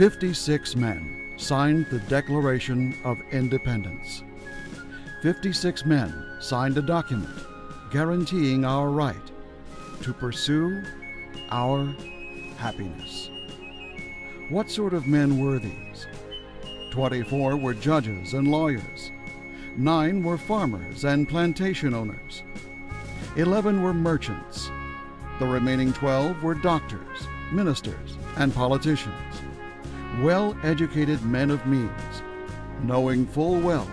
56 men signed the Declaration of Independence. 56 men signed a document guaranteeing our right to pursue our happiness. What sort of men were these? 24 were judges and lawyers. 9 were farmers and plantation owners. 11 were merchants. The remaining 12 were doctors, ministers, and politicians. Well-educated men of means, knowing full well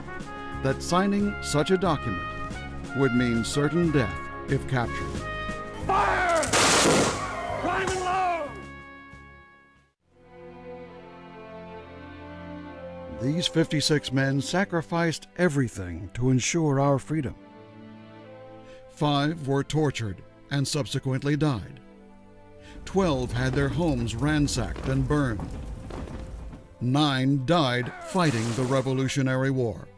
that signing such a document would mean certain death if captured. Fire! Prime and low! These 56 men sacrificed everything to ensure our freedom. 5 were tortured and subsequently died. 12 had their homes ransacked and burned. 9 died fighting the Revolutionary War.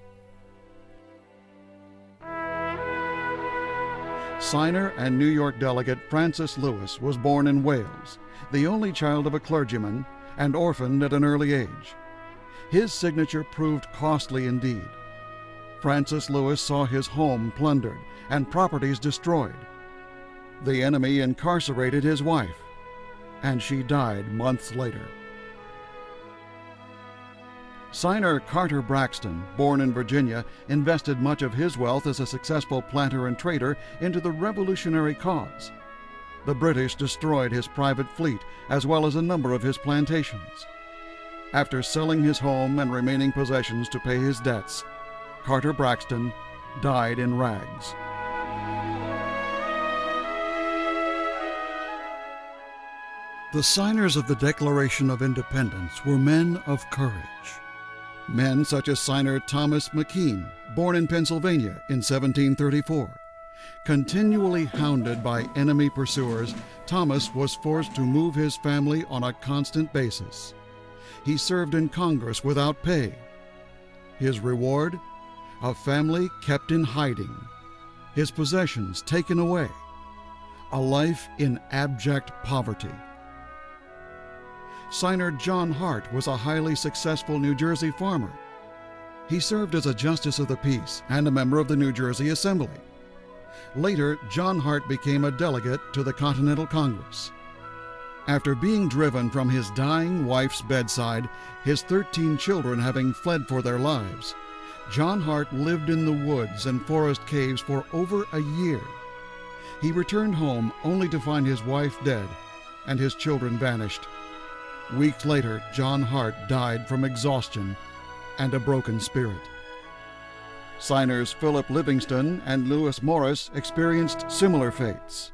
Signer and New York delegate Francis Lewis was born in Wales, the only child of a clergyman and orphaned at an early age. His signature proved costly indeed. Francis Lewis saw his home plundered and properties destroyed. The enemy incarcerated his wife, and she died months later. Signer Carter Braxton, born in Virginia, invested much of his wealth as a successful planter and trader into the revolutionary cause. The British destroyed his private fleet as well as a number of his plantations. After selling his home and remaining possessions to pay his debts, Carter Braxton died in rags. The signers of the Declaration of Independence were men of courage. Men such as signer Thomas McKean, born in Pennsylvania in 1734. Continually hounded by enemy pursuers, Thomas was forced to move his family on a constant basis. He served in Congress without pay. His reward? A family kept in hiding, his possessions taken away, a life in abject poverty. Signer John Hart was a highly successful New Jersey farmer. He served as a justice of the peace and a member of the New Jersey Assembly. Later, John Hart became a delegate to the Continental Congress. After being driven from his dying wife's bedside, his 13 children having fled for their lives, John Hart lived in the woods and forest caves for over a year. He returned home only to find his wife dead and his children vanished. Weeks later, John Hart died from exhaustion and a broken spirit. Signers Philip Livingston and Lewis Morris experienced similar fates.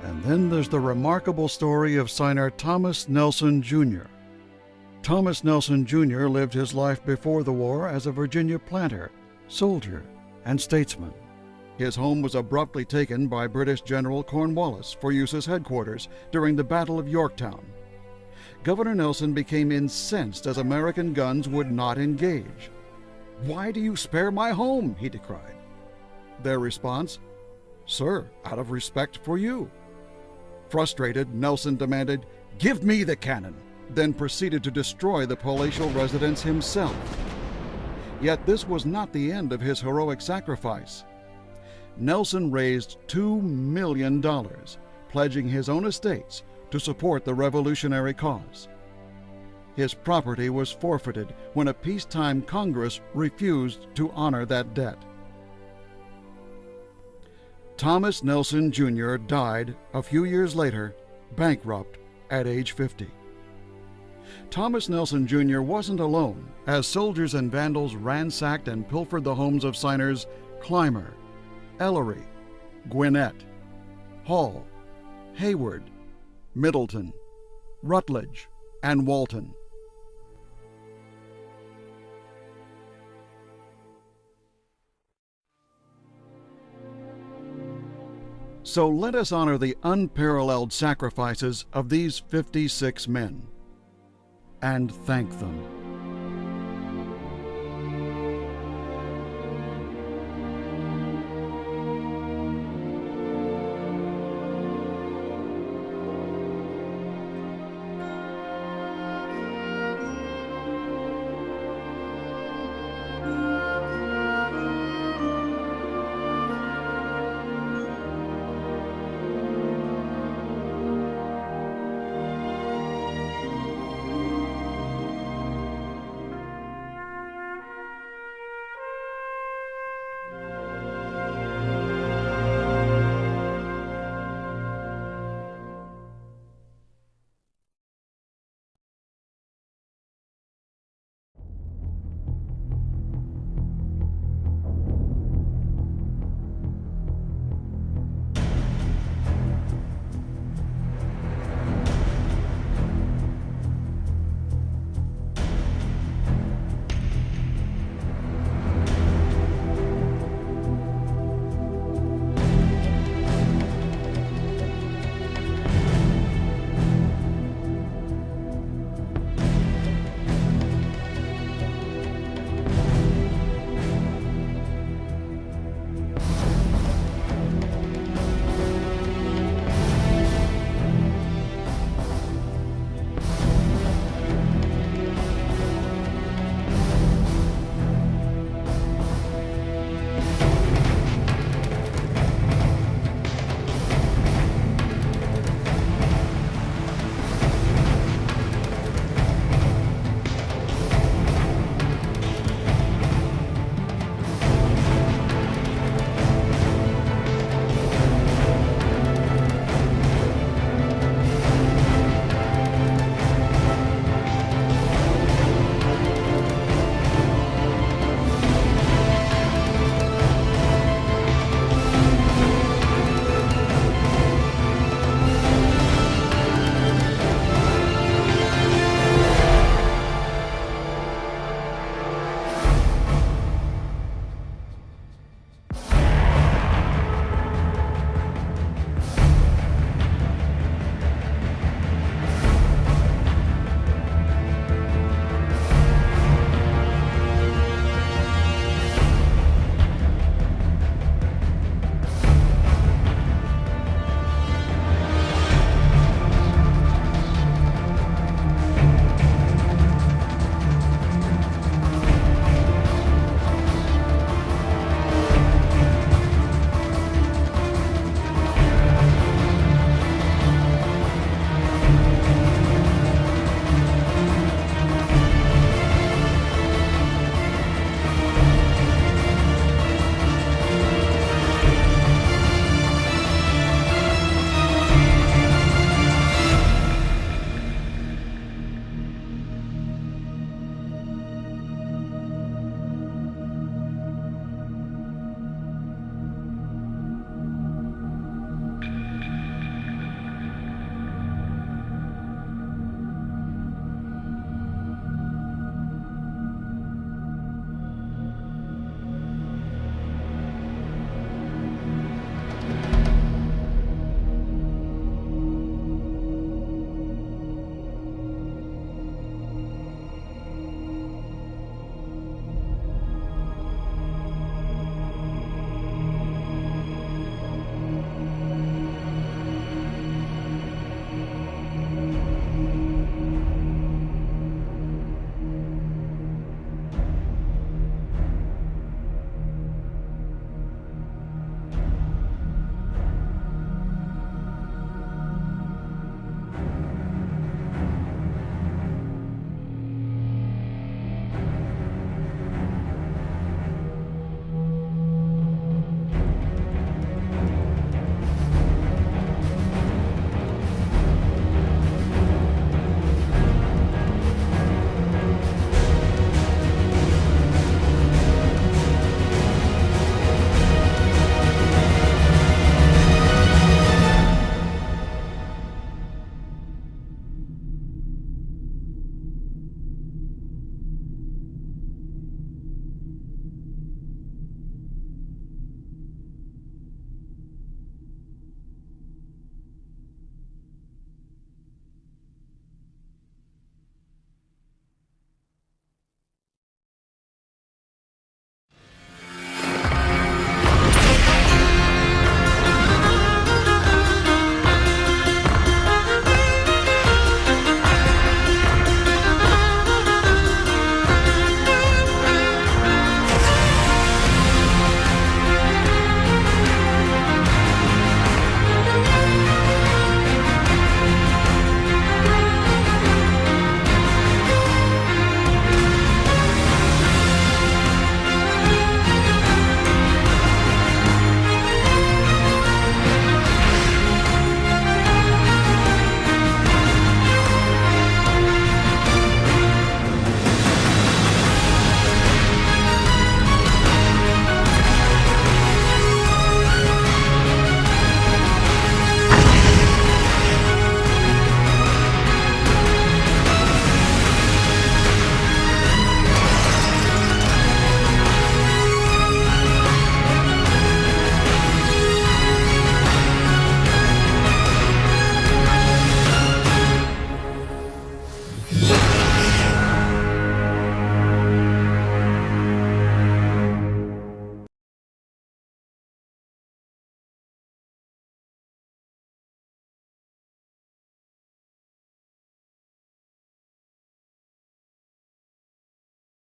And then there's the remarkable story of signer Thomas Nelson, Jr. Thomas Nelson, Jr. lived his life before the war as a Virginia planter, soldier, and statesman. His home was abruptly taken by British General Cornwallis for use as headquarters during the Battle of Yorktown. Governor Nelson became incensed as American guns would not engage. "Why do you spare my home?" he decried. Their response, "Sir, out of respect for you." Frustrated, Nelson demanded, "Give me the cannon," then proceeded to destroy the palatial residence himself. Yet this was not the end of his heroic sacrifice. Nelson raised $2 million, pledging his own estates to support the revolutionary cause. His property was forfeited when a peacetime Congress refused to honor that debt. Thomas Nelson, Jr. died a few years later, bankrupt at age 50. Thomas Nelson, Jr. wasn't alone, as soldiers and vandals ransacked and pilfered the homes of signers Clymer, Ellery, Gwinnett, Hall, Hayward, Middleton, Rutledge, and Walton. So let us honor the unparalleled sacrifices of these 56 men and thank them.